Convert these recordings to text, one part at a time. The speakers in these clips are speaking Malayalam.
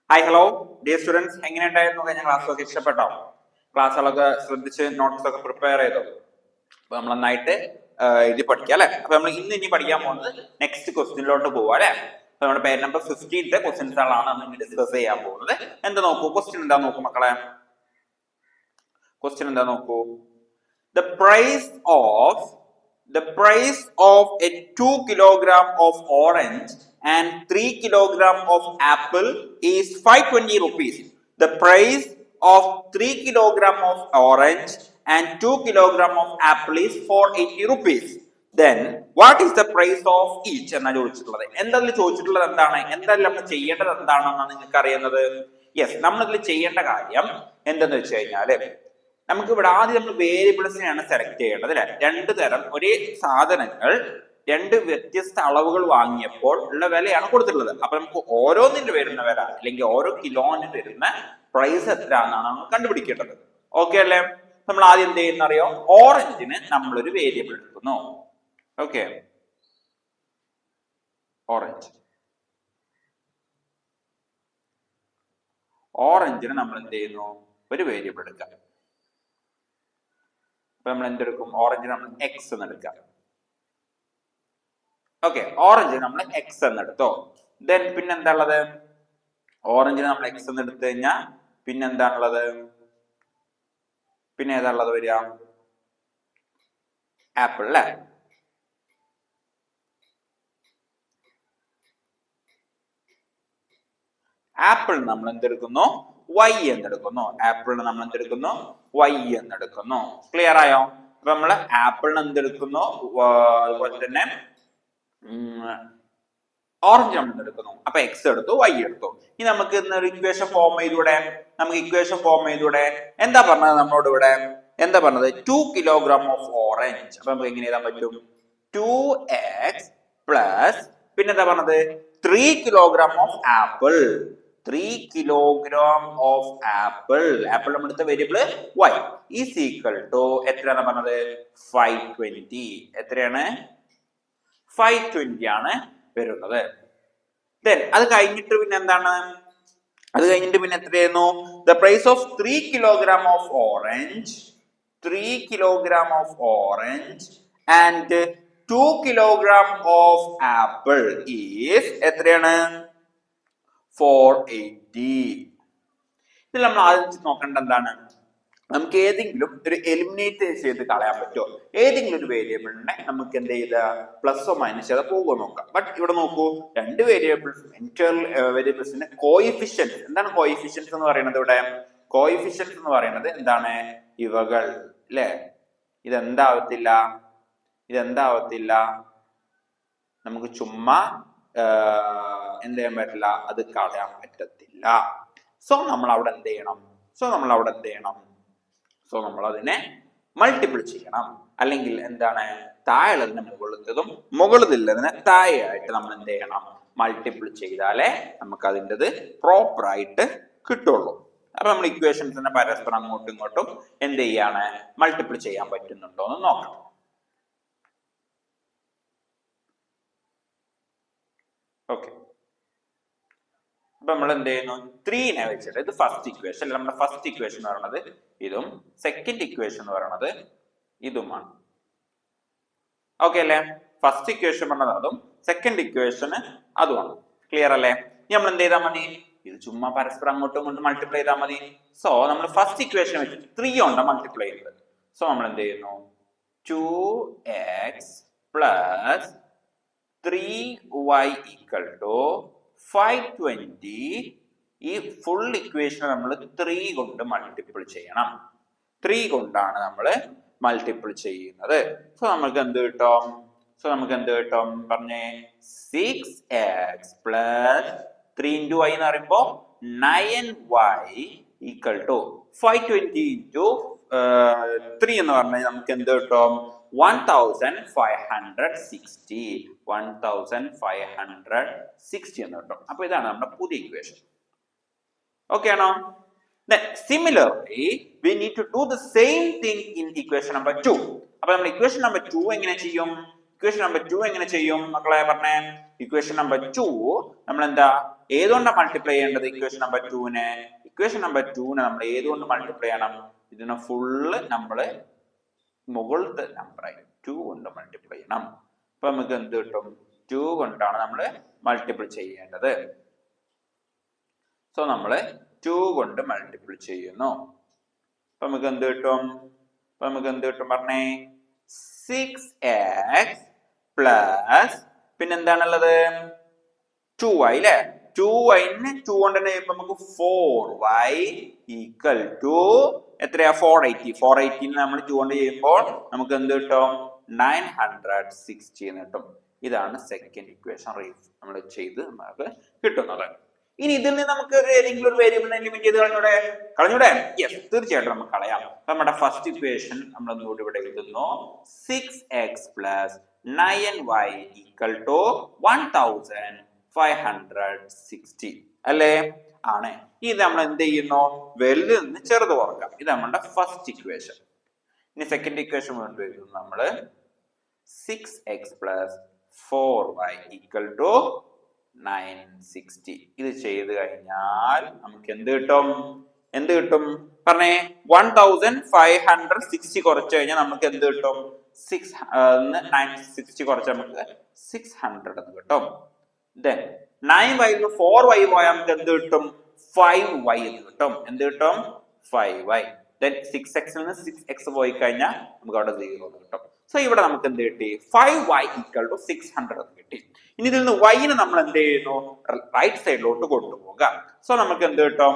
ഹായ് ഹലോ ഡിയർ സ്റ്റുഡൻസ്, എങ്ങനെയുണ്ടായിരുന്നു കഴിഞ്ഞ ക്ലാസ്സൊക്കെ? ഇഷ്ടപ്പെട്ടോ? ക്ലാസ്സുകളൊക്കെ ശ്രദ്ധിച്ച് നോട്ട്സ് ഒക്കെ പ്രിപ്പയർ ചെയ്തോ? അപ്പൊ നമ്മൾ നന്നായിട്ട് എഴുതി പഠിക്കാം അല്ലെ? അപ്പൊ നമ്മൾ ഇനി പഠിക്കാൻ പോകുന്നത് നെക്സ്റ്റ് ക്വസ്റ്റ്യനിലോട്ട് പോവാ അല്ലെ? അപ്പൊ നമ്മുടെ പേര് നമ്പർ 15 ക്വസ്റ്റ്യൻസുകളാണ് നമ്മൾ ഡിസ്കസ് ചെയ്യാൻ പോകുന്നത്. എന്താ നോക്കൂ, ക്വസ്റ്റ്യൻ എന്താ നോക്കൂ മക്കളെ. ക്വസ്റ്റ്യൻ എന്താ നോക്കൂ. The price of a 2 kilogram of orange and 3 kilogram of apple is 520 rupees. The price of 3 kilogram of orange and 2 kilogram of apple is 480 rupees. Then what is the price of each എന്നാണ് ചോദിച്ചിട്ടുള്ളത്. എന്തായാലും ചോദിച്ചിട്ടുള്ളത് എന്താണ്, എന്തായാലും നമ്മൾ ചെയ്യേണ്ടത് എന്താണെന്നാണ് നിങ്ങൾക്ക് അറിയുന്നത്. യെസ്, നമ്മളിതിൽ ചെയ്യേണ്ട കാര്യം എന്തെന്ന് വെച്ച് കഴിഞ്ഞാല്, നമുക്ക് ഇവിടെ ആദ്യം നമ്മൾ വേരിയബിൾസിനെയാണ് സെലക്ട് ചെയ്യേണ്ടത് അല്ലെ? രണ്ട് തരം ഒരേ സാധനങ്ങൾ രണ്ട് വ്യത്യസ്ത അളവുകൾ വാങ്ങിയപ്പോൾ ഉള്ള വിലയാണ് കൊടുത്തിട്ടുള്ളത്. അപ്പൊ നമുക്ക് ഓരോന്നിന് വരുന്ന വില അല്ലെങ്കിൽ ഓരോ കിലോന് വരുന്ന പ്രൈസ് എത്ര എന്നാണ് നമ്മൾ കണ്ടുപിടിക്കേണ്ടത്. ഓക്കെ അല്ലേ? നമ്മൾ ആദ്യം എന്ത് ചെയ്യുന്ന അറിയോ? ഓറഞ്ചിന് നമ്മളൊരു വേരിയബിൾ എടുക്കുന്നു. ഓക്കെ, ഓറഞ്ചിന് നമ്മൾ എന്ത് ചെയ്യുന്നു? ഒരു വേരിയബിൾ എടുക്കാം. അപ്പൊ നമ്മൾ എന്തെടുക്കും? ഓറഞ്ച് നമ്മൾ എക്സ് എന്ന് എടുക്കാം. ഓക്കെ, ഓറഞ്ച് നമ്മൾ എക്സ് എന്ന് എടുത്തോ. ദെൻ പിന്നെന്താ ഉള്ളത്? ഓറഞ്ചിന് നമ്മൾ എക്സ് എന്ന് എടുത്തു കഴിഞ്ഞാൽ പിന്നെന്താണുള്ളത്? പിന്നെ ഏതാ ഉള്ളത് വരിക? ആപ്പിൾ അല്ലെ? ആപ്പിൾ നമ്മൾ എന്തെടുക്കുന്നു? വൈ എന്നെടുക്കുന്നു. ആപ്പിളിന് നമ്മൾ എന്തെടുക്കുന്നു? വൈ എന്നെടുക്കുന്നു. ക്ലിയർ ആയോ? അപ്പൊ നമ്മള് ആപ്പിളിന് എന്തെടുക്കുന്നു? അതുപോലെ തന്നെ ഓറഞ്ച് നമ്മൾ എടുക്കുന്നു. അപ്പൊ എക്സ് എടുത്തു, വൈ എടുത്തു. ഇനി നമുക്ക് ഇന്നൊരു ഇക്വേഷൻ ഫോം ചെയ്തൂടെ? എന്താ പറഞ്ഞത് നമ്മളോട് ഇവിടെ? എന്താ പറഞ്ഞത്? 2 kilogram ഓഫ് ഓറഞ്ച്. അപ്പൊ നമുക്ക് എങ്ങനെ എഴുതാൻ പറ്റും? 2x പ്ലസ് പിന്നെന്താ പറഞ്ഞത്? 3 kilogram of apple. 3 kilogram of apple. Apple നമ്മൾ എടുത്ത variable y is equal to എത്രയാണ് പറഞ്ഞത്? 520. എത്രയാണ്? 520 ആണ് വരുന്നത്. ദെൻ അത് കഴിഞ്ഞിട്ട് പിന്നെ എന്താണ്? അത് കഴിഞ്ഞിട്ട് പിന്നെ എത്രയായിരുന്നു? The price of 3 kilogram of orange, 3 kilogram of orange and 2 kilogram of apple is എത്രയാണ്? 480. ഇതിൽ നമ്മൾ ആദ്യം നോക്കേണ്ട എന്താണ്? നമുക്ക് ഏതെങ്കിലും ഒരു എലിമിനേറ്റ് ചെയ്ത് കളയാൻ പറ്റുമോ? ഏതെങ്കിലും ഒരു വേരിയബിളിനെ നമുക്ക് എന്ത് ചെയ്താ പ്ലസോ മൈനസ് ചെയ്താൽ പോകുമോ നോക്കാം. ബട്ട് ഇവിടെ നോക്കൂ, രണ്ട് വേരിയബിൾസിന്റെ കോയിഫിഷ്യൻസ്. എന്താണ് കോയിഫിഷ്യൻസ് എന്ന് പറയുന്നത്? ഇവിടെ കോയിഫിഷ്യൻസ് എന്ന് പറയുന്നത് എന്താണ്? ഇവകൾ അല്ലെ? ഇതെന്താവത്തില്ല നമുക്ക് ചുമ്മാ എന്ത് ചെയ്യാൻ പറ്റില്ല, അത് കളയാൻ പറ്റത്തില്ല. സോ നമ്മൾ അവിടെ എന്ത് ചെയ്യണം? നമ്മൾ അതിനെ മൾട്ടിപ്പിൾ ചെയ്യണം. അല്ലെങ്കിൽ എന്താണ്? താഴെയുള്ളതിന് മുകളിലത്തതും മുകളിലുള്ളതിന് താഴെയായിട്ട് നമ്മൾ എന്ത് ചെയ്യണം? മൾട്ടിപ്പിൾ ചെയ്താലേ നമുക്ക് അതിൻ്റെത് പ്രോപ്പർ ആയിട്ട് കിട്ടുള്ളൂ. അപ്പൊ നമ്മൾ ഇക്വേഷൻസിനെ പരസ്പരം അങ്ങോട്ടും ഇങ്ങോട്ടും എന്ത് ചെയ്യാണ്? മൾട്ടിപ്പിൾ ചെയ്യാൻ പറ്റുന്നുണ്ടോ എന്ന് നോക്കണം. ഓക്കെ, അപ്പൊ നമ്മൾ എന്ത് ചെയ്യുന്നു? 3നെ വെച്ചിട്ട്, ഇത് ഫസ്റ്റ് ഇക്വേഷൻ. നമ്മുടെ ഫസ്റ്റ് ഇക്വേഷൻ എന്ന് പറയുന്നത് ഇതും, സെക്കൻഡ് ഇക്വേഷൻ എന്ന് പറയുന്നത് ഇതുമാണ്. ഓക്കെ അല്ലേ? ഫസ്റ്റ് ഇക്വേഷൻ പറഞ്ഞത് അതും, സെക്കൻഡ് ഇക്വേഷന് അതുമാണ്. ക്ലിയർ അല്ലേ? ഇനി നമ്മൾ എന്ത് ചെയ്താൽ മതി? ഇത് ചുമ്മാ പരസ്പരം അങ്ങോട്ടും ഇങ്ങോട്ടും മൾട്ടിപ്ലൈ ചെയ്താൽ മതി. സോ നമ്മൾ ഫസ്റ്റ് ഇക്വേഷൻ വെച്ചിട്ട് 3 കൊണ്ട് മൾട്ടിപ്ലൈ ചെയ്യുന്നത്. സോ നമ്മൾ എന്ത് ചെയ്യുന്നു? 2x plus 3y equal to 520. ഈ ഫുൾ ഇക്വേഷൻ നമ്മൾ 3 കൊണ്ട് മൾട്ടിപ്പിൾ ചെയ്യണം. 3 കൊണ്ടാണ് നമ്മൾ മൾട്ടിപ്പിൾ ചെയ്യുന്നത്. സോ നമുക്ക് എന്ത് കിട്ടും? പറഞ്ഞേ, 6x പ്ലസ് 3 into y എന്ന് പറയുമ്പോ 9y ഈക്വൽ ടു 520 into 3 എന്ന് പറഞ്ഞാൽ നമുക്ക് എന്ത് കിട്ടും? 1560 എന്ന് കിട്ടും. അപ്പൊ ഇതാണ് നമ്മുടെ പുതിയ ഇക്വേഷൻ. ഓക്കെ ആണോ? Then similarly we need to do the same thing in equation number 2. അപ്പോൾ നമ്മൾ equation number 2 എങ്ങനെ ചെയ്യും? ഇക്വേഷൻ നമ്പർ 2 എങ്ങനെ ചെയ്യും മക്കളെ പറഞ്ഞേ? ഇക്വേഷൻ നമ്പർ 2 നമ്മൾ എന്താ ഏതുകൊണ്ട് മൾട്ടിപ്ലൈ ചെയ്യേണ്ടത്? ഇക്വേഷൻ നമ്പർ 2നെ നമ്മൾ ഏതുകൊണ്ട് മൾട്ടിപ്ലൈ ചെയ്യണം? ഇതിനെ ഫുള്ള് നമ്മള് മുകളിലത്തെ നമ്പറായി 2 കൊണ്ട് മൾട്ടിപ്ലൈ ചെയ്യണം. അപ്പൊ നമുക്ക് എന്ത് കിട്ടും? 2 കൊണ്ടാണ് നമ്മൾ മൾട്ടിപ്പിൾ ചെയ്യേണ്ടത്. സോ നമ്മള് 2 കൊണ്ട് മൾട്ടിപ്പിൾ ചെയ്യുന്നു. അപ്പൊ നമുക്ക് എന്ത് കിട്ടും? പറഞ്ഞേ 6x പ്ലസ് പിന്നെന്താണുള്ളത് 2y അല്ലെ? 2y 2 കൊണ്ട് തന്നെ ചെയ്യുമ്പോ നമുക്ക് 4y ഈക്വൽ ടു എത്രയാ? 480 നമ്മൾ 2 കൊണ്ട് ചെയ്യുമ്പോൾ നമുക്ക് എന്ത് കിട്ടും? 960 എന്ന് കിട്ടും. ഇതാണ് സെക്കൻഡ് ഇക്വേഷൻ നമ്മൾ ചെയ്ത് നമുക്ക് കിട്ടുന്നത്. ഇനി ഇതിൽ നിന്ന് നമുക്ക് ഏതെങ്കിലും ഒരു വേരിയബിളിനെ ലിമിറ്റ് ചെയ്ത് കളഞ്ഞൂടെ? യെസ്, തീർച്ചയായിട്ടും നമുക്ക് കളയാം. നമ്മുടെ ഫസ്റ്റ് ഇക്വേഷൻ നമ്മൾ ഒന്നുകൂടി ഇവിടെ എഴുതുന്നു. 6x plus 9y equal to 1560 അല്ലേ? ആണ്. ഇത് നമ്മൾ എന്ത് ചെയ്യുന്നു? വലുതിൽ നിന്ന് ചെറുത് കുറക്കാം. ഇത് നമ്മുടെ ഫസ്റ്റ് ഇക്വേഷൻ. ഇനി സെക്കൻഡ് ഇക്വേഷൻ വീണ്ടും എഴുതുന്നു നമ്മള് 6x plus 4y equal to 960. ഇത് ചെയ്ത് കഴിഞ്ഞാൽ നമുക്ക് എന്ത് കിട്ടും? പറഞ്ഞേ 1560 കുറച്ച് കഴിഞ്ഞാൽ നമുക്ക് എന്ത് കിട്ടും? 960 കുറച്ച് നമുക്ക് 600 എന്ന് കിട്ടും. Then 9y 4y പോയാൽ നമുക്ക് എന്ത് കിട്ടും? 5y എന്ന് കിട്ടും. എന്ത് കിട്ടും? 5y. Then 6x നിന്ന് 6x പോയി കഴിഞ്ഞാൽ നമുക്ക് അവിടെ 0 എന്ന് കിട്ടും. സോ ഇവിടെ നമുക്ക് എന്ത് കിട്ടി? 5y ഈക്വൽ ടു 600 എന്ന് കിട്ടി. ഇനി ഇതിൽ നിന്ന് y നെ നമ്മൾ എന്ത് ചെയ്യുന്നു? റൈറ്റ് സൈഡിലോട്ട് കൊണ്ടുപോകുക. സോ നമുക്ക് എന്ത് കിട്ടും?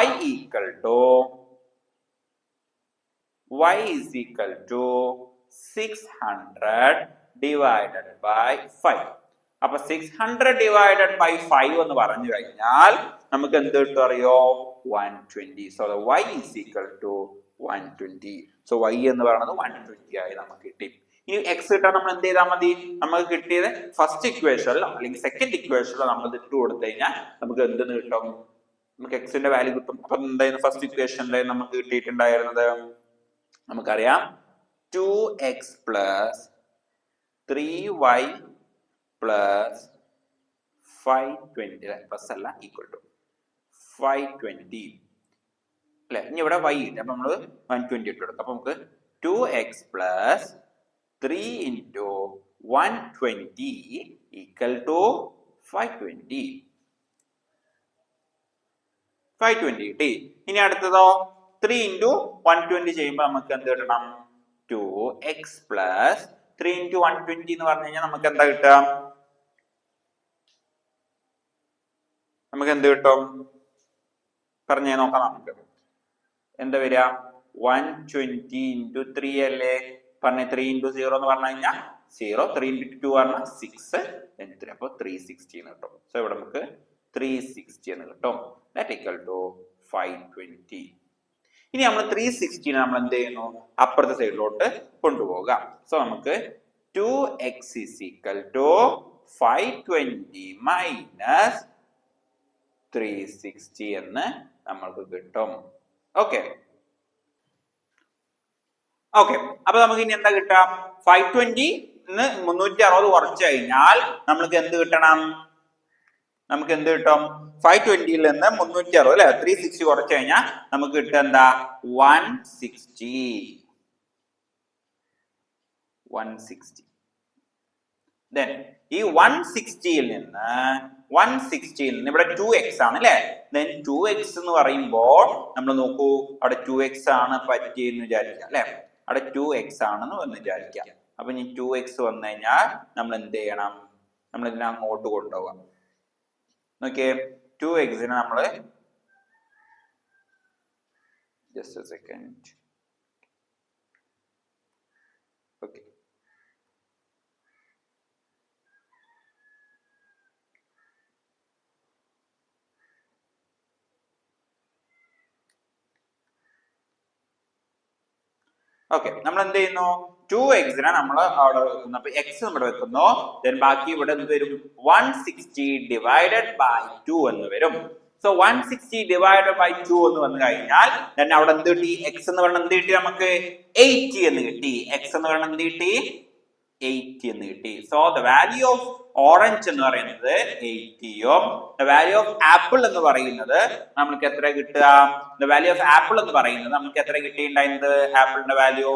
y equal to 600 divided by 5. അപ്പൊ 600 ഡിവൈഡഡ് ബൈ 5 എന്ന് പറഞ്ഞു കഴിഞ്ഞാൽ നമുക്ക് എന്ത് കിട്ടും അറിയോ? 120. So y is equal to 120. So y എന്ന് പറയുന്നത് 120 ആയി നമുക്ക് കിട്ടി. ഇനി x കിട്ടാൻ നമ്മൾ എന്ത് ചെയ്താൽ മതി? നമുക്ക് കിട്ടിയത് ഫസ്റ്റ് ഇക്വേഷനിലോ അല്ലെങ്കിൽ സെക്കൻഡ് ഇക്വേഷനിലോ നമ്മൾ ഇട്ട് കൊടുത്തു കഴിഞ്ഞാൽ നമുക്ക് എന്തെന്ന് കിട്ടും? നമുക്ക് x ന്റെ വാല്യൂ കിട്ടും. അപ്പൊ എന്തായിരുന്നു ഫസ്റ്റ് ഇക്വേഷനിൽ നമുക്ക് കിട്ടിയിട്ടുണ്ടായിരുന്നത്? നമുക്കറിയാം 2x plus 3y plus 520 plus അല്ല ഈക്വൽ ടു 520 അല്ലെ? ഇനി ഇവിടെ y കിട്ടി. അപ്പൊ നമ്മള് 120 ഇട്ട് കൊടുക്കും. അപ്പൊ നമുക്ക് 2x plus 3 into 120 equal to 520 കിട്ടി. ഇനി അടുത്തതോ 3 into 120 ചെയ്യുമ്പോൾ നമുക്ക് എന്ത് കിട്ടണം? 2x പ്ലസ് 3 into 120 എന്ന് പറഞ്ഞു കഴിഞ്ഞാൽ നമുക്ക് എന്താ കിട്ടുക? നമുക്ക് എന്ത് കിട്ടും? പറഞ്ഞേ നോക്കാം. നമുക്ക് എന്താ വരിക? 120 into 3 അല്ലേ? പറഞ്ഞ 3 into 0 എന്ന് പറഞ്ഞു കഴിഞ്ഞാൽ 0. 3 into 2 പറഞ്ഞാൽ 6 then 3. അപ്പൊ 360 എന്ന് കിട്ടും. സോ ഇവിടെ നമുക്ക് 360 എന്ന് കിട്ടും. That equal to 520. ഇനി നമ്മൾ 360 നമ്മൾ എന്ത് ചെയ്യുന്നു? അപ്പുറത്തെ സൈഡിലോട്ട് കൊണ്ടുപോകുക. സോ നമുക്ക് 2x is equal to 520 minus 360 എന്ന് നമ്മൾക്ക് കിട്ടും. ഓക്കെ. അപ്പൊ നമുക്ക് ഇനി എന്താ കിട്ടുക? 520 360 കുറച്ച് കഴിഞ്ഞാൽ നമുക്ക് എന്ത് കിട്ടണം? നമുക്ക് എന്ത് കിട്ടും? 520 നിന്ന് 360 അല്ലെ 360 കുറച്ച് കഴിഞ്ഞാൽ നമുക്ക് കിട്ടുക എന്താ? 160. Then ഈ 160 നിന്ന് ഇവിടെ 2x ആണ് അല്ലെ? then 2x എന്ന് പറയുമ്പോൾ നമ്മൾ നോക്കൂ, അവിടെ 2x ആണ് പറ്റിയെന്ന് വിചാരിക്കാം അല്ലെ? അവിടെ 2x ആണെന്ന് വന്ന് വിചാരിക്കാം. അപ്പൊ ഇനി 2x വന്നു കഴിഞ്ഞാൽ നമ്മൾ എന്ത് ചെയ്യണം? നമ്മൾ ഇതിനെ അങ്ങോട്ട് കൊണ്ടുപോകാം. നോക്കിയേ, 2x നെ നമ്മള് just a second. Okay. നമ്മൾ എന്ത് ചെയ്യുന്നു? 2x നെ നമ്മൾ അവിടെ വെക്കുന്നു. അപ്പൊ x നമ്മൾ വെക്കുന്നു. then ബാക്കി ഇവിടെ എന്ത് വരും? 160 divided by 2 എന്ന് വരും. സോ 160 divided by 2 എന്ന് വന്നു കഴിഞ്ഞാൽ then അവിടെ എന്ത് കിട്ടി? x എന്ന് പറഞ്ഞാൽ എന്ത് കിട്ടി? നമുക്ക് 80 എന്ന് കിട്ടി. x എന്ന് പറഞ്ഞാൽ എന്ത് കിട്ടി? 80 എന്ന് കിട്ടി. So the value of orange എന്ന് പറയുന്നത് 80യും ദ വാല്യൂ ഓഫ് ആപ്പിൾ എന്ന് പറയുന്നത് നമുക്ക് എത്ര കിട്ടുക? ദ വാല്യൂ ഓഫ് ആപ്പിൾ എന്ന് പറയുന്നത് നമുക്ക് എത്ര കിട്ടിയിട്ടുണ്ടായിരുന്നത്? ആപ്പിളിന്റെ വാല്യൂ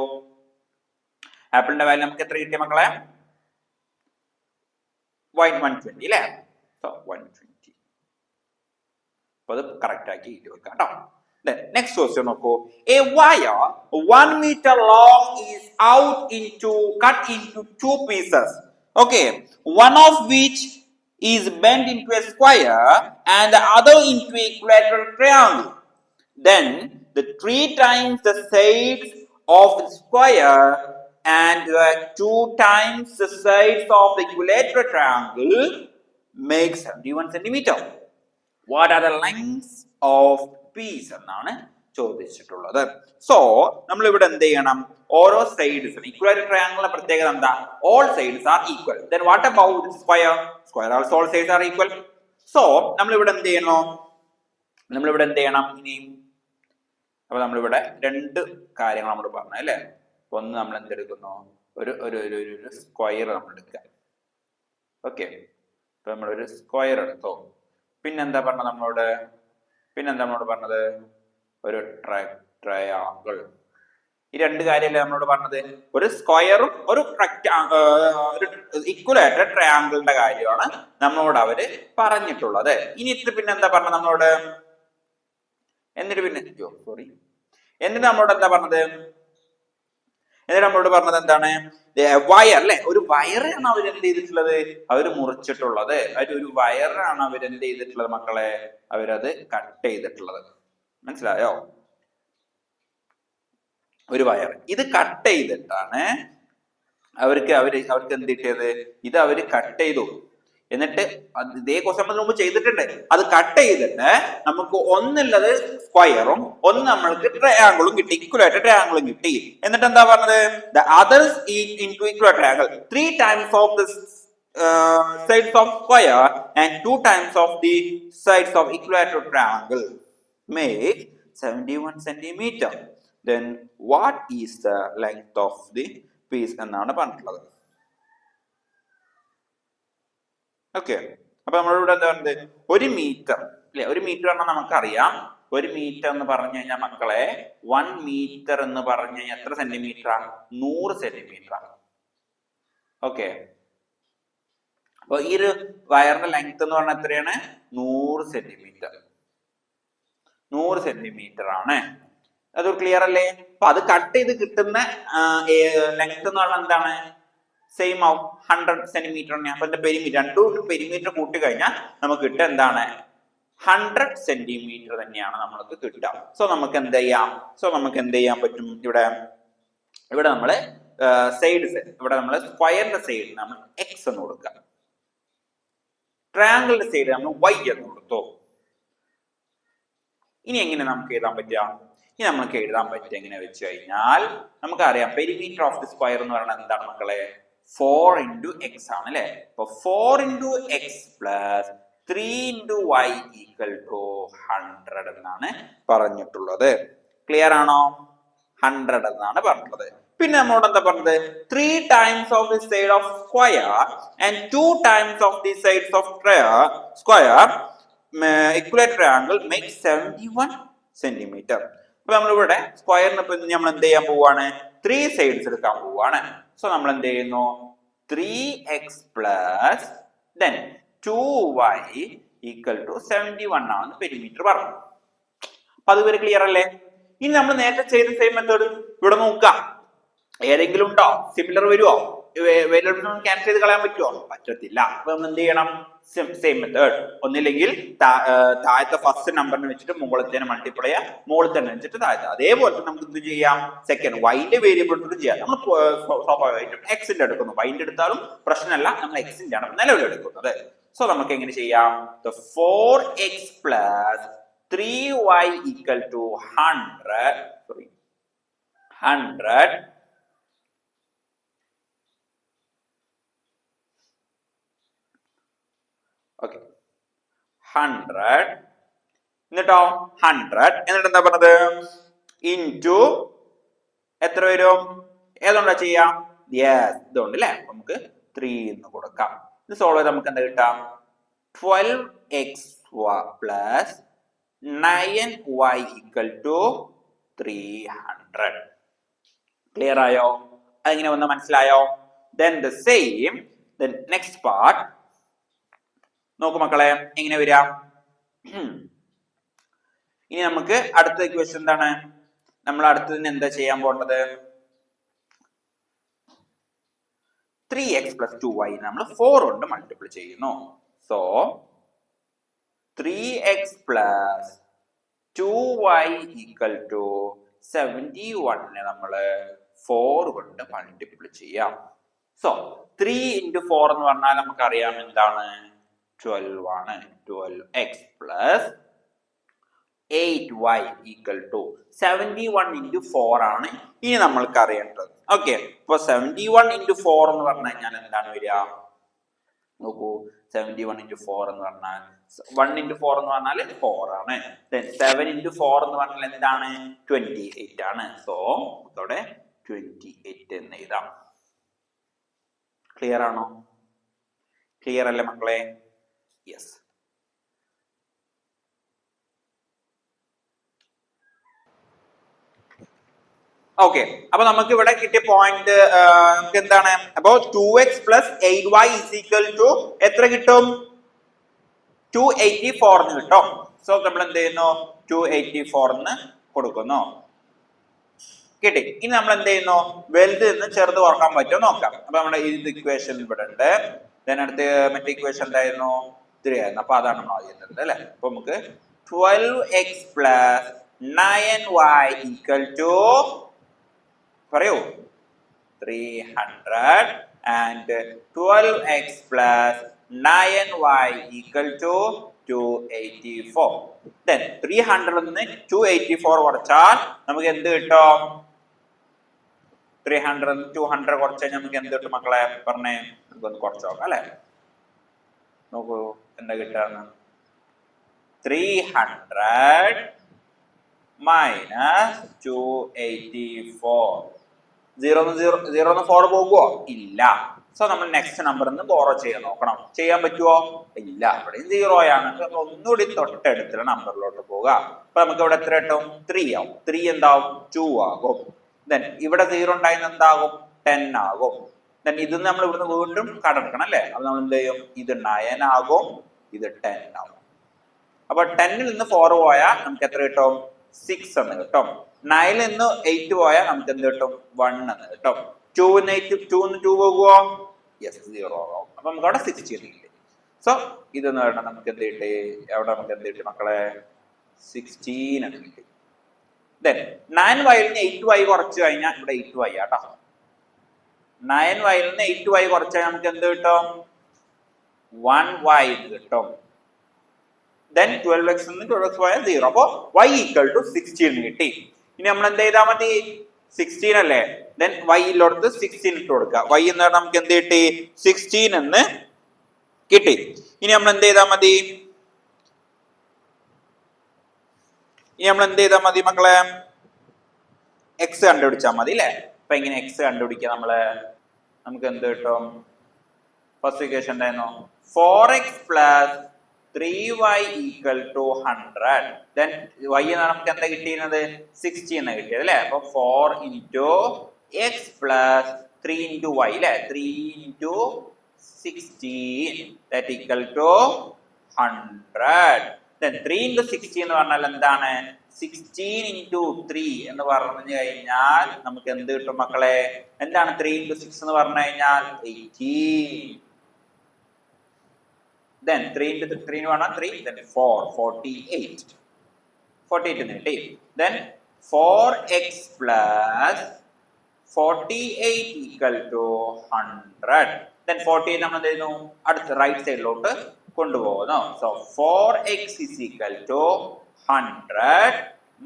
നമുക്ക് എത്ര കിട്ടിയ മക്കളെ? 120 അല്ലേ? സോ 120. അപ്പൊ അത് കറക്റ്റ് ആക്കി എഴുതി വെക്കാം കേട്ടോ. Next question നോക്കൂ. A wire 1 meter long is cut into 2 pieces. Okay, one of which is bent into a square and the other into a equilateral triangle. Then the 3 times the sides of the square and 2 times the sides of the equilateral triangle makes 71 centimeter. What are the lengths of piece എന്നാണ് ചോദിച്ചിട്ടുള്ളത്. സോ നമ്മൾ ഇവിടെ എന്ത് ചെയ്യണം? ഓരോ സൈഡ്സ് ഇക്വൽ ട്രയാങ്കിളിന്റെ പ്രത്യേകത എന്താ? All sides are equal. Then what about square? Square also all sides are equal. So നമ്മൾ ഇവിടെ എന്ത് ചെയ്യണം? ഇനി അപ്പൊ നമ്മളിവിടെ രണ്ട് കാര്യങ്ങൾ നമ്മൾ പറഞ്ഞു അല്ലേ? ഒന്ന് നമ്മൾ എന്തെടുക്കുന്നു? ഒരു സ്ക്വയർ നമ്മൾ എടുക്കുക. ഓക്കെ, അപ്പൊ നമ്മളൊരു സ്ക്വയർ എടുത്തോ. പിന്നെന്താ പറഞ്ഞത് നമ്മളോട്? പറഞ്ഞത് ഒരു ട്രയാങ്കിൾ. ഈ രണ്ട് കാര്യമല്ലേ നമ്മളോട് പറഞ്ഞത്? ഒരു സ്ക്വയറും ഒരു ഇക്വലേറ്റഡ് ട്രയാങ്കിളിന്റെ കാര്യമാണ് നമ്മളോട് അവര് പറഞ്ഞിട്ടുള്ളത്. ഇനി പിന്നെ എന്താ പറഞ്ഞത് നമ്മളോട്? എന്നിട്ട് നമ്മളോട് എന്താ പറഞ്ഞത്? എന്താണ്? വയർ അല്ലെ? ഒരു വയറാണ് അവർ എന്ത് ചെയ്തിട്ടുള്ളത്? അവര് മുറിച്ചിട്ടുള്ളത്. ഒരു വയറാണ് അവർ എന്ത് ചെയ്തിട്ടുള്ളത് മക്കളെ? അവരത് കട്ട് ചെയ്തിട്ടുള്ളത്. മനസ്സിലായോ? ഒരു വയർ ഇത് കട്ട് ചെയ്തിട്ടാണ് അവർക്ക് എന്ത് കിട്ടിയത്? ഇത് അവര് കട്ട് ചെയ്തു. എന്നിട്ട് ഇതേ ക്വസ്റ്റ്യൻ നമ്മൾ മുമ്പ് ചെയ്തിട്ടുണ്ട്. അത് കട്ട് ചെയ്തിട്ട് നമുക്ക് ഒന്നുള്ളത് സ്ക്വയറും ഒന്ന് നമ്മൾക്ക് ട്രയാങ്കിളും കിട്ടി, ഇക്വലേറ്റഡ് ട്രയാങ്കിളും കിട്ടി. എന്നിട്ട് എന്താ പറഞ്ഞത്? The others into equilateral triangle 3 times of the sides of square and 2 times of the sides of equilateral triangle make 71 centimeter. Then what is the length of the piece എന്നാണ് പറഞ്ഞിട്ടുള്ളത്. ഓക്കെ, അപ്പൊ നമ്മളിവിടെ എന്താ പറയുന്നത്? 1 മീറ്റർ അല്ലെ? 1 മീറ്റർ പറഞ്ഞാൽ നമുക്കറിയാം. 1 മീറ്റർ എന്ന് പറഞ്ഞു കഴിഞ്ഞാൽ മക്കളെ 1 മീറ്റർ എന്ന് പറഞ്ഞു കഴിഞ്ഞാൽ എത്ര സെന്റിമീറ്ററാ? 100 സെന്റിമീറ്റർ. ഓക്കെ, അപ്പൊ ഈ ഒരു വയറിന്റെ ലെങ്ത് എന്ന് പറഞ്ഞാൽ എത്രയാണ്? 100 സെന്റിമീറ്റർ. 100 സെന്റിമീറ്റർ ആണ്. അത് ക്ലിയർ അല്ലേ? അപ്പൊ അത് കട്ട് ചെയ്ത് കിട്ടുന്ന ലെങ്ത് എന്ന് പറഞ്ഞാൽ എന്താണ്? സെയിം ആവും, 100 സെന്റിമീറ്റർ. അപ്പൊ പെരിമീറ്റർ 2 പെരിമീറ്റർ കൂട്ടി കഴിഞ്ഞാൽ നമുക്ക് കിട്ടുക എന്താണ്? 100 സെന്റിമീറ്റർ തന്നെയാണ് നമ്മൾക്ക് കിട്ടുക. സോ നമുക്ക് എന്ത് ചെയ്യാൻ പറ്റും? ഇവിടെ നമ്മള് സൈഡ്സ്, ഇവിടെ നമ്മള് സ്ക്വയറിന്റെ സൈഡ് നമ്മൾ എക്സ് എന്ന് കൊടുക്കുക, ട്രയാങ്കിളിന്റെ സൈഡ് നമ്മൾ വൈ എന്ന് കൊടുത്തു. ഇനി എങ്ങനെ നമുക്ക് എഴുതാൻ പറ്റുക? എങ്ങനെ വെച്ച് കഴിഞ്ഞാൽ നമുക്കറിയാം പെരിമീറ്റർ ഓഫ് ദി സ്ക്വയർ എന്ന് പറയുന്നത് എന്താണ് മക്കളെ? 4 into x ആണ് അല്ലെ? അപ്പൊ 4 into x plus 3 into y equal to 100 എന്നാണ് പറഞ്ഞിട്ടുള്ളത്. ക്ലിയർ ആണോ? 100 എന്നാണ് പറഞ്ഞിട്ടുള്ളത്. പിന്നെ നമ്മളോട് എന്താ പറഞ്ഞത്? 3 times of the side of square and 2 times of the sides of square equilateral triangle makes 71 centimeter. അപ്പൊ നമ്മളിവിടെ സ്ക്വയറിന് ഇപ്പൊ നമ്മൾ എന്ത് ചെയ്യാൻ പോവാണ്? 3 സൈഡ്സ് എടുക്കാൻ പോവാണ്. സോ നമ്മൾ എന്ത് ചെയ്യുന്നു? 3x plus then 2y equal to 71 ആണ് പെരിമീറ്റർ പറഞ്ഞു. അപ്പൊ അതുവരെ ക്ലിയർ അല്ലേ? ഇനി നമ്മൾ നേരത്തെ ചെയ്ത സെയിം മെത്തേഡ് ഇവിടെ നോക്കാം. ഏതെങ്കിലും ഉണ്ടോ? സിമിലർ വരുമോ? ക്യാൻസൽ ചെയ്ത് കളയാൻ പറ്റുമോ? പറ്റത്തില്ല. അപ്പൊ നമ്മൾ എന്ത് ചെയ്യണം? Same method. ഒന്നില്ലെങ്കിൽ താഴത്തെ ഫസ്റ്റ് നമ്പറിനെ വെച്ചിട്ട് മുകളിൽ മൾട്ടിപ്ലൈ ചെയ്യാം, മുകളിൽ തന്നെ വെച്ചിട്ട് താഴത്തെ. അതേപോലെ നമുക്ക് എന്ത് ചെയ്യാം? സെക്കൻഡ് വൈന്റെ വേരിയബിൾ എടുത്തിട്ട് ചെയ്യാം. നമ്മൾ സ്വാഭാവികമായിട്ടും എക്സിന്റെ എടുക്കുന്നു. വൈന്റെ എടുത്താലും പ്രശ്നമല്ല, നമ്മൾ എക്സിന്റെ ആണ് നിലവിൽ എടുക്കുന്നത്. സോ നമുക്ക് എങ്ങനെ ചെയ്യാം? 4x plus 3y equal to 100. Okay, 100 എന്നിട്ടോ 100 എന്നിട്ട് എന്താ പറഞ്ഞത്? ഇൻറ്റു എത്ര വരും? ഏതുകൊണ്ടാ ചെയ്യാം? യെസ് ഇതുണ്ട് അല്ലെ. നമുക്ക് 3 എന്ന് കൊടുക്കാം. ഇത് സോൾവ് ചെയ്ത് നമുക്ക് എന്താ കിട്ടാം? 12x plus 9y equal to 300. Clear ആയോ? അതെങ്ങനെ വന്ന് മനസ്സിലായോ? Then the same, the next part നോക്കൂ മക്കളെ, എങ്ങനെ വരാം? ഇനി നമുക്ക് അടുത്ത ഇക്വേഷൻ എന്താണ്? നമ്മൾ അടുത്തതിന് എന്താ ചെയ്യാൻ പോകേണ്ടത്? 3x plus 2y നമ്മൾ 4 കൊണ്ട് മൾട്ടിപ്ലൈ ചെയ്യുന്നു. So 3x plus 2y equal to 71 നമ്മൾ 4 കൊണ്ട് മൾട്ടിപ്ലൈ ചെയ്യാം. സോ 3 into 4 എന്ന് പറഞ്ഞാൽ നമുക്കറിയാം എന്താണ്? 12 ആണ്. 12x plus 8y equal to 71 into 4 ആണ് ഇനി നമ്മൾക്ക് അറിയേണ്ടത്. ഓക്കെ, അപ്പൊ 71 into 4 എന്ന് പറഞ്ഞു കഴിഞ്ഞാൽ എന്താണ് വരിക? നോക്കൂ, 71 into 4 എന്ന് പറഞ്ഞാൽ 1 into 4 എന്ന് പറഞ്ഞാൽ 4 ആണ്. Then 7 into 4 എന്ന് പറഞ്ഞാൽ എന്താണ്? 28 ആണ്. സോ ഇവിടെ 28 എന്ന് എഴുതാം. ക്ലിയർ ആണോ? ക്ലിയർ അല്ലേ മക്കളെ? യെസ്. ഓക്കെ, അപ്പൊ നമുക്ക് ഇവിടെ കിട്ടിയ പോയിന്റ് എന്താണ്? അപ്പൊ 2x plus 8y is equal to എത്ര കിട്ടും? 284 എന്ന് കിട്ടും. സോ നമ്മൾ എന്ത് ചെയ്യുന്നു? 284 എന്ന് കൊടുക്കുന്നു. കിട്ടി. ഇനി നമ്മൾ എന്ത് ചെയ്യുന്നു? വലുത് നിന്ന് ചെറുത് കുറക്കാൻ പറ്റുമോ നോക്കാം. അപ്പൊ നമ്മുടെ ഇത് ഇക്വേഷൻ ഇവിടെ ഉണ്ട്. അടുത്ത് മറ്റേ ഇക്വേഷൻ എന്തായിരുന്നു? 3 ആയിരുന്നു. അപ്പൊ അതാണ് നമ്മൾ ചെയ്യുന്നത് അല്ലെ. അപ്പൊ നമുക്ക് 12x plus 9y equal to പറയൂ 300 and 12x plus 9y equal to 284. Then 300 നിന്ന് 284 കുറച്ചാൽ നമുക്ക് എന്ത് കിട്ടും? 300 200 കുറച്ചാൽ നമുക്ക് എന്ത് കിട്ടും മക്കളെ? പറഞ്ഞേ, നമുക്കൊന്ന് കുറച്ച് നോക്കാം അല്ലെ. നോക്കൂ എന്താ കിട്ടാന്ന്. 300 minus 284. 0 4 പോകുമോ? ഇല്ല. സോ നമ്മൾ നെക്സ്റ്റ് നമ്പർ ബോറോ ചെയ്യാൻ നോക്കണം. ചെയ്യാൻ പറ്റുമോ? ഇല്ല. ഇവിടെ 0 ആണ്. ഒന്നുകൂടി തൊട്ടടുത്തുള്ള നമ്പറിലോട്ട് പോവുക. അപ്പൊ നമുക്ക് ഇവിടെ എത്ര കിട്ടും? 3 ആവും. 3 എന്താവും? 2 ആകും. ദെൻ ഇവിടെ 0 ഉണ്ടായിരുന്ന എന്താകും? 10 ആകും. ദെൻ ഇത് നമ്മൾ ഇവിടുന്ന് വീണ്ടും കടക്കണം അല്ലെ. അപ്പൊ നമ്മൾ എന്ത് ചെയ്യും? ഇത് 9 ആകും, ഇത് 10 ആകും. അപ്പൊ 10ൽ നിന്ന് 4 പോയാൽ നമുക്ക് എത്ര കിട്ടും? 6 എന്ന് കിട്ടും. 9ൽ നിന്ന് 8 പോയാൽ നമുക്ക് എന്ത് കിട്ടും? 1 എന്ന് കിട്ടും. 2 പോകുമോ? യെസ്, 0 ആകും. അപ്പൊ നമുക്ക് അവിടെ 16 കിട്ടി. സോ ഇതെന്ന് പറഞ്ഞാൽ നമുക്ക് എന്ത് കിട്ടി? അവിടെ നമുക്ക് എന്ത് കിട്ടി മക്കളെ? 16 എന്ന് കിട്ടി. ദെൻ 9y നിന്ന് 8y കുറച്ച് കഴിഞ്ഞാൽ ഇവിടെ 8y ആട്ടോ. 9y നിന്ന് 8y കുറച്ചാൽ നമുക്ക് എന്ത് കിട്ടും? 1y എന്ന് കിട്ടും. Then 12x നിന്ന് 12x പോയാൽ 0. അപ്പൊ y equal to 16 കിട്ടി. ഇനി നമ്മൾ എന്ത് ചെയ്താൽ മതി? 16 അല്ലേ. Then y യിലോട്ട് 16 ഇട്ട് കൊടുക്കുക. y എന്ന് പറഞ്ഞാൽ നമുക്ക് എന്ത് കിട്ടി? 16 എന്ന് കിട്ടി. ഇനി നമ്മൾ എന്ത് ചെയ്താൽ മതി? മക്കളെ? x കണ്ടുപിടിച്ചാൽ മതി അല്ലേ. അപ്പൊ എങ്ങനെ x കണ്ടുപിടിക്കുക നമ്മള്? നമുക്ക് എന്ത് കിട്ടും? ഫസ്റ്റ് ഇക്വേഷൻ എന്തായിരുന്നു? 4x plus 3y equal to 100. Then y എന്ന് നമുക്ക് എന്താ കിട്ടിയിരുന്നത്? 60 എന്ന് കിട്ടിയത് അല്ലെ. അപ്പൊ 4 into x plus 3 into y അല്ലെ. 3 into 16 that equal to 100. Then 3 into 60 എന്ന് പറഞ്ഞാൽ എന്താണ്? 16 into 3 എന്ന് പറഞ്ഞു കഴിഞ്ഞാൽ നമുക്ക് എന്ത് കിട്ടും മക്കളെ? എന്താണ് 3 into 6 എന്ന് പറഞ്ഞു കഴിഞ്ഞാൽ? 18. Then 3 into 3 എന്ന് പറഞ്ഞാൽ 3, then 4, 48 എന്ന് കിട്ടി. Then 4x plus 48 equal to 100. Then 48 നമ്മൾ എന്ത് ചെയ്യുന്നു? അടുത്ത റൈറ്റ് സൈഡിലോട്ട് കൊണ്ടുപോകുന്നു. So 4x is equal to 100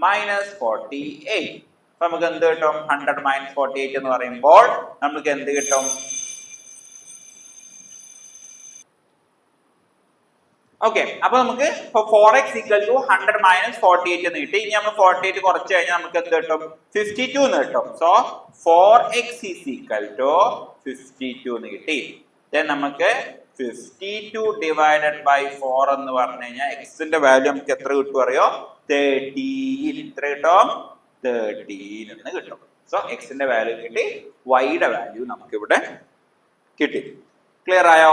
minus 48. അപ്പൊ നമുക്ക് എന്ത് കിട്ടും? 100 minus 48 എന്ന് പറയുമ്പോൾ നമുക്ക് എന്ത് കിട്ടും? ഓക്കെ, അപ്പൊ നമുക്ക് 4x ഈക്വൽ ടു 100 മൈനസ് 48 എന്ന് കിട്ടി. ഇനി നമ്മൾ 48 കുറച്ച് കഴിഞ്ഞാൽ നമുക്ക് എന്ത് കിട്ടും? 52 എന്ന് കിട്ടും. So 4x is equal to 52 എന്ന് കിട്ടി. ദെൻ നമുക്ക് 52 ഡിവൈഡഡ് ബൈ 4 എന്ന് പറഞ്ഞു കഴിഞ്ഞാൽ എക്സിന്റെ വാല്യൂ നമുക്ക് എത്ര കിട്ടും അറിയോ? 13. എത്ര കിട്ടും? 13 എന്ന് കിട്ടും. സോ എക്സിന്റെ വാല്യൂ കിട്ടി, വൈയുടെ വാല്യൂ നമുക്ക് ഇവിടെ കിട്ടി. ക്ലിയർ ആയോ?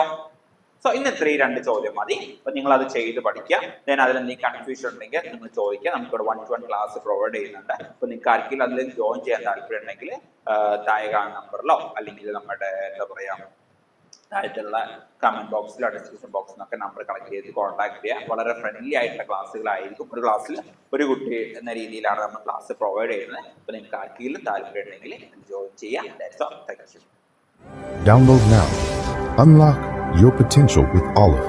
സോ ഇന്ന് ഇത്രയും 2 ചോദ്യം മതി. അപ്പൊ നിങ്ങൾ അത് ചെയ്ത് പഠിക്കുക. ദെൻ അതിൽ എന്തെങ്കിലും കൺഫ്യൂഷൻ ഉണ്ടെങ്കിൽ നിങ്ങൾ ചോദിക്കുക. നമുക്കിവിടെ 1-to-1 ക്ലാസ് പ്രൊവൈഡ് ചെയ്യുന്നുണ്ട്. അപ്പൊ നിങ്ങൾക്ക് ആർക്കെങ്കിലും അതിൽ ജോയിൻ ചെയ്യാൻ താല്പര്യം ഉണ്ടെങ്കിൽ താഴെ കാണുന്ന നമ്പറിലോ അല്ലെങ്കിൽ നമ്മുടെ എന്താ പറയാ ആയിട്ടുള്ള കമന്റ് ബോക്സിലോ ഡിസ്ക്രിപ്ഷൻ ബോക്സിലൊക്കെ നമ്പർ കളക്ട് ചെയ്ത് കോൺടാക്ട് ചെയ്യുക. വളരെ ഫ്രണ്ട്ലി ആയിട്ടുള്ള ക്ലാസ്സുകളായിരിക്കും. ഒരു ക്ലാസ്സിൽ ഒരു കുട്ടി എന്ന രീതിയിലാണ് നമ്മൾ ക്ലാസ് പ്രൊവൈഡ് ചെയ്യുന്നത്. അപ്പൊ നിങ്ങൾക്ക് ആർക്കെങ്കിലും താല്പര്യം ഉണ്ടെങ്കിൽ ജോയിൻ ചെയ്യാം. That's all. Thank you. Download now. Unlock your potential with Olive.